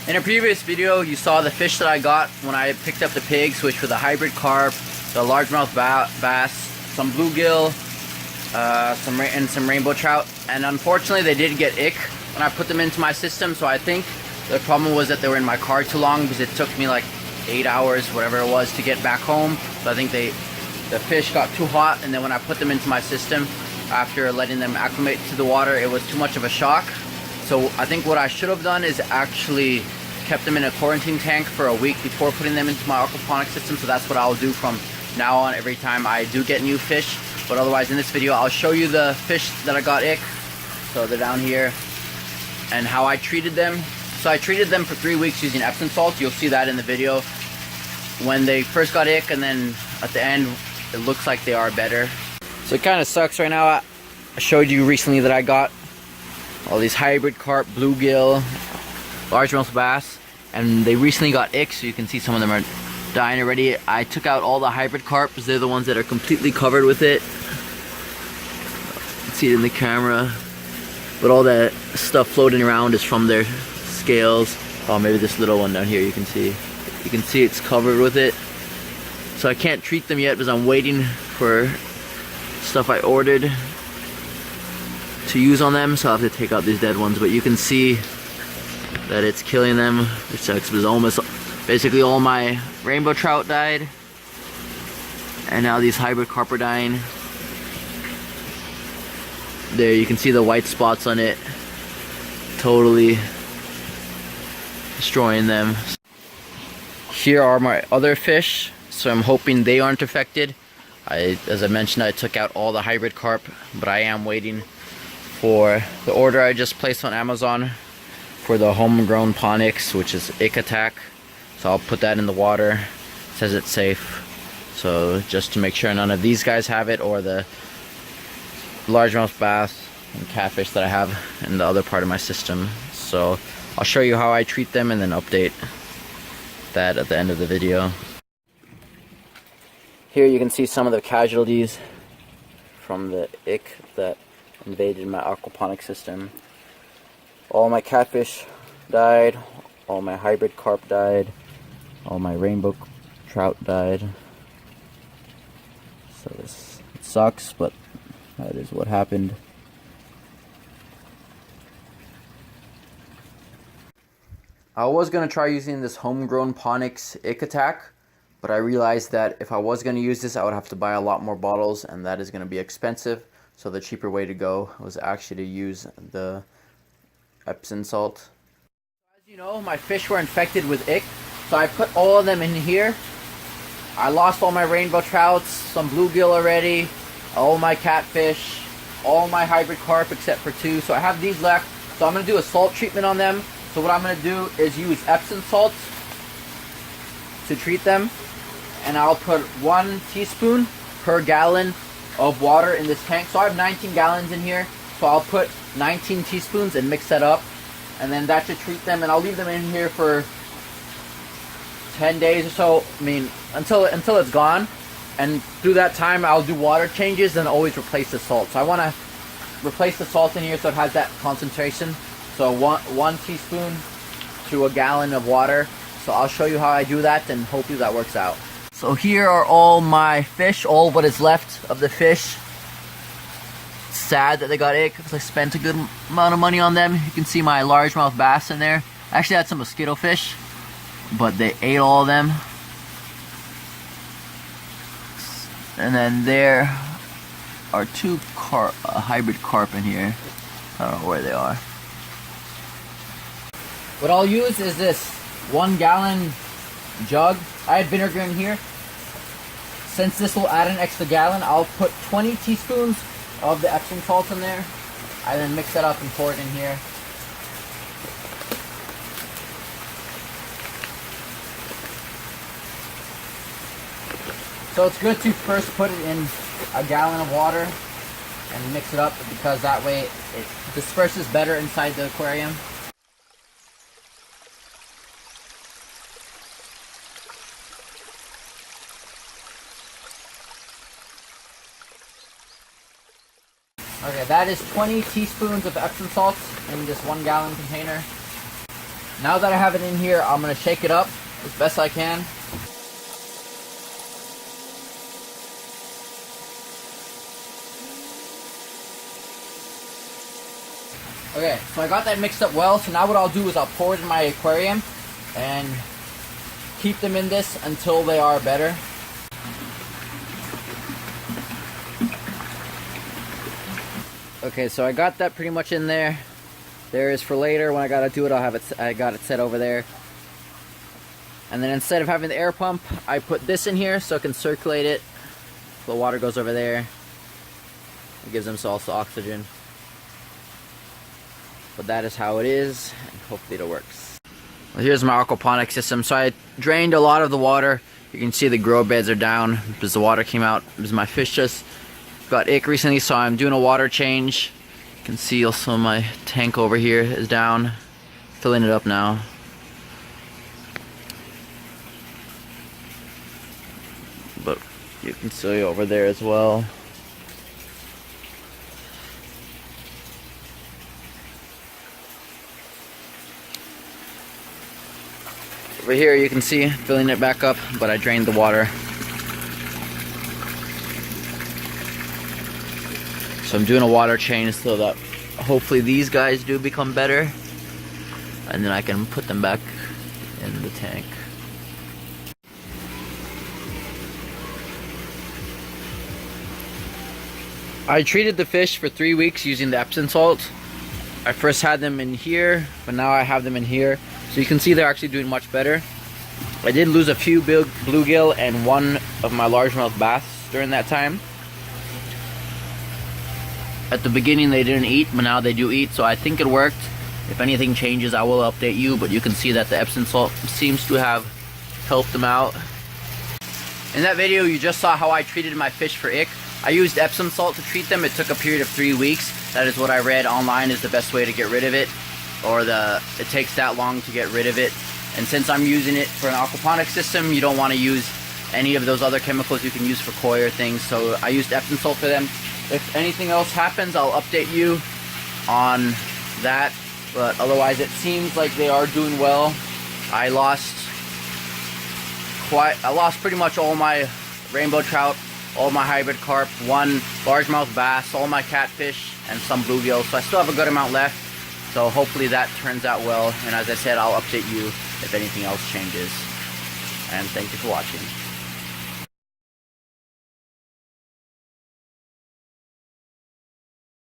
In a previous video, you saw the fish that I got when I picked up the pigs, which were the hybrid carp, the largemouth bass, some bluegill, some rainbow trout, and unfortunately they did get ick when I put them into my system. So I think the problem was that they were in my car too long, because it took me like 8 hours, whatever it was, to get back home. So I think the fish got too hot, and then when I put them into my system, after letting them acclimate to the water, it was too much of a shock. So I think what I should have done is actually kept them in a quarantine tank for a week before putting them into my aquaponic system. So that's what I'll do from now on every time I do get new fish. But otherwise, in this video, I'll show you the fish that I got ick. So they're down here, and how I treated them. So I treated them for 3 weeks using Epsom salt. You'll see that in the video when they first got ick, and then at the end it looks like they are better. So it kind of sucks right now. I showed you recently that I got all these hybrid carp, bluegill, largemouth bass, and they recently got ick, so you can see some of them are dying already. I took out all the hybrid carp because they're the ones that are completely covered with it. You can see it in the camera, but all that stuff floating around is from their scales. Oh, maybe this little one down here, you can see it's covered with it. So I can't treat them yet because I'm waiting for stuff I ordered to use on them, so I'll have to take out these dead ones. But you can see that it's killing them, which sucks, because almost basically all my rainbow trout died, and now these hybrid carp are dying. There you can see the white spots on it, totally destroying them. Here are my other fish, so I'm hoping they aren't affected. As I mentioned, I took out all the hybrid carp, but I am waiting for the order I just placed on Amazon for the homegrown Ponics, which is ick attack. So I'll put that in the water. It says it's safe, so just to make sure none of these guys have it, or the largemouth bass and catfish that I have in the other part of my system. So I'll show you how I treat them and then update that at the end of the video. Here you can see some of the casualties from the ick that invaded my aquaponic system. All my catfish died, all my hybrid carp died, all my rainbow trout died. So this sucks, but that is what happened. I was going to try using this homegrown Ponics ick attack, but I realized that if I was going to use this, I would have to buy a lot more bottles, and that is going to be expensive. So the cheaper way to go was actually to use the Epsom salt. As you know, my fish were infected with ick, so I put all of them in here. I lost all my rainbow trouts, some bluegill already, all my catfish, all my hybrid carp except for 2. So I have these left. So I'm going to do a salt treatment on them. So what I'm going to do is use Epsom salts to treat them. And I'll put 1 teaspoon per gallon of water in this tank. So I have 19 gallons in here. So I'll put 19 teaspoons and mix that up. And then that should treat them. And I'll leave them in here for 10 days or so. I mean, until it's gone. And through that time, I'll do water changes and always replace the salt. So I want to replace the salt in here so it has that concentration. So one teaspoon to a gallon of water. So I'll show you how I do that, and hopefully that works out. So here are all my fish, all what is left of the fish. Sad that they got ick because I spent a good amount of money on them. You can see my largemouth bass in there. I actually had some mosquito fish, but they ate all of them. And then there are 2 hybrid carp in here. I don't know where they are. What I'll use is this 1 gallon jug. I had vinegar in here. Since this will add an extra gallon, I'll put 20 teaspoons of the Epsom salt in there. I then mix that up and pour it in here. So it's good to first put it in a gallon of water and mix it up, because that way it disperses better inside the aquarium. Okay, that is 20 teaspoons of Epsom salt in this 1 gallon container. Now that I have it in here, I'm gonna shake it up as best I can. Okay, so I got that mixed up well, so now what I'll do is I'll pour it in my aquarium and keep them in this until they are better. Okay, so I got that pretty much in there. There is for later. When I gotta do it, I got it set over there. And then instead of having the air pump, I put this in here so it can circulate it. The water goes over there. It gives them also oxygen. But that is how it is, and hopefully it works. Well, here's my aquaponic system. So I drained a lot of the water. You can see the grow beds are down because the water came out because my fish just got ick recently, so I'm doing a water change. You can see also my tank over here is down. Filling it up now. But you can see over there as well. Over here you can see filling it back up, but I drained the water. So I'm doing a water change so that hopefully these guys do become better, and then I can put them back in the tank. I treated the fish for 3 weeks using the Epsom salt. I first had them in here, but now I have them in here. So you can see they're actually doing much better. I did lose a few bluegill and one of my largemouth bass during that time. At the beginning they didn't eat, but now they do eat, so I think it worked. If anything changes, I will update you, but you can see that the Epsom salt seems to have helped them out. In that video, you just saw how I treated my fish for ick. I used Epsom salt to treat them. It took a period of 3 weeks. That is what I read online is the best way to get rid of it, or it takes that long to get rid of it. And since I'm using it for an aquaponic system, you don't want to use any of those other chemicals you can use for koi or things, so I used Epsom salt for them. If anything else happens, I'll update you on that, but otherwise it seems like they are doing well. I lost pretty much all my rainbow trout, all my hybrid carp, one largemouth bass, all my catfish, and some bluegill, so I still have a good amount left. So hopefully that turns out well, and as I said, I'll update you if anything else changes. And thank you for watching.